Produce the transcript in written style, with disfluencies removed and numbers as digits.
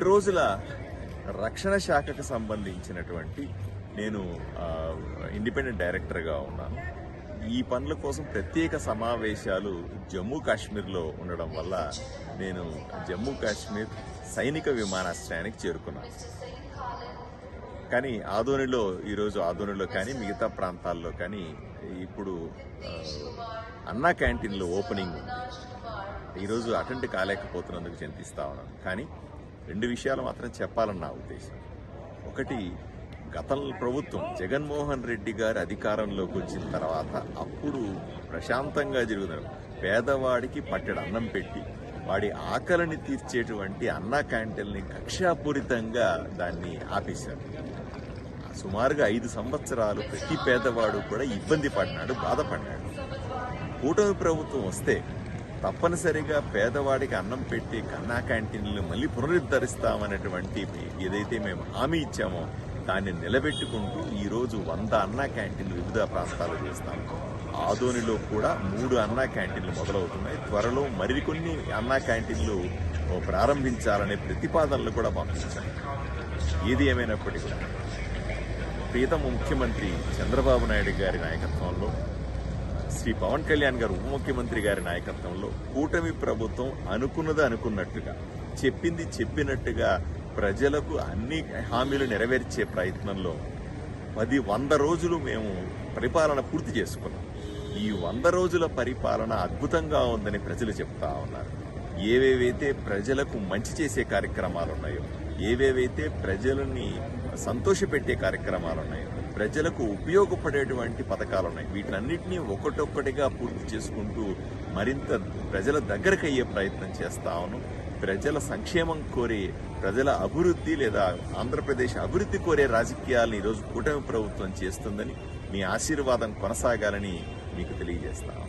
2 రోజుల రక్షణ శాఖకు సంబంధించినటువంటి నేను ఇండిపెండెంట్ డైరెక్టర్గా ఉన్నాను. ఈ పనుల కోసం ప్రత్యేక సమావేశాలు జమ్మూ కాశ్మీర్లో ఉండడం వల్ల నేను జమ్మూ కాశ్మీర్ సైనిక విమానాశ్రయానికి చేరుకున్నాను. కానీ ఈరోజు ఆదోనిలో కానీ మిగతా ప్రాంతాల్లో కానీ ఇప్పుడు అన్నా క్యాంటీన్లో ఓపెనింగ్ ఉంది. ఈరోజు అటెండ్ కాలేకపోతున్నందుకు చింతిస్తా ఉన్నాను. కానీ 2 విషయాలు మాత్రం చెప్పాలని నా ఉద్దేశం. ఒకటి, గతంలో ప్రభుత్వం జగన్మోహన్ రెడ్డి గారు అధికారంలోకి వచ్చిన తర్వాత అప్పుడు ప్రశాంతంగా జరుగుతున్నారు. పేదవాడికి పట్టెడు అన్నం పెట్టి వాడి ఆకలిని తీర్చేటువంటి అన్నా క్యాంటీన్ని కక్షాపూరితంగా దాన్ని ఆపేశారు. సుమారుగా 5 సంవత్సరాలు ప్రతి పేదవాడు కూడా ఇబ్బంది పడినాడు, బాధపడ్డాడు. కూటమి ప్రభుత్వం వస్తే తప్పనిసరిగా పేదవాడికి అన్నం పెట్టి అన్నా క్యాంటీన్లు మళ్ళీ పునరుద్ధరిస్తామనేటువంటి ఏదైతే మేము హామీ ఇచ్చామో దాన్ని నిలబెట్టుకుంటూ ఈరోజు 100 అన్నా క్యాంటీన్లు వివిధ ప్రాంతాలు చేస్తాము. ఆదోనిలో కూడా 3 అన్నా క్యాంటీన్లు మొదలవుతున్నాయి. త్వరలో మరికొన్ని అన్నా క్యాంటీన్లు ప్రారంభించాలనే ప్రతిపాదనలు కూడా పంపించాము. ఏది ఏమైనప్పటికీ కూడా ప్రియతమ ముఖ్యమంత్రి చంద్రబాబు నాయుడు గారి నాయకత్వంలో, శ్రీ పవన్ కళ్యాణ్ గారు ఉప ముఖ్యమంత్రి గారి నాయకత్వంలో కూటమి ప్రభుత్వం అనుకున్నది అనుకున్నట్టుగా, చెప్పింది చెప్పినట్టుగా ప్రజలకు అన్ని హామీలు నెరవేర్చే ప్రయత్నంలో 100 రోజులు మేము పరిపాలన పూర్తి చేసుకున్నాం. ఈ 100 రోజుల పరిపాలన అద్భుతంగా ఉందని ప్రజలు చెప్తా ఉన్నారు. ఏవేవైతే ప్రజలకు మంచి చేసే కార్యక్రమాలు ఉన్నాయో, ఏవేవైతే ప్రజలని సంతోషపెట్టే కార్యక్రమాలు ఉన్నాయో, ప్రజలకు ఉపయోగపడేటువంటి పథకాలు ఉన్నాయి, వీటన్నిటినీ ఒక్కొక్కటిగా పూర్తి చేసుకుంటూ మరింత ప్రజల దగ్గరకు అయ్యే ప్రయత్నం చేస్తా ఉన్నాం. ప్రజల సంక్షేమం కోరే, ప్రజల అభివృద్ధి లేదా ఆంధ్రప్రదేశ్ అభివృద్ధి కోరే రాజకీయాలను ఈరోజు కూటమి ప్రభుత్వం చేస్తుందని, మీ ఆశీర్వాదం కొనసాగాలని మీకు తెలియజేస్తాను.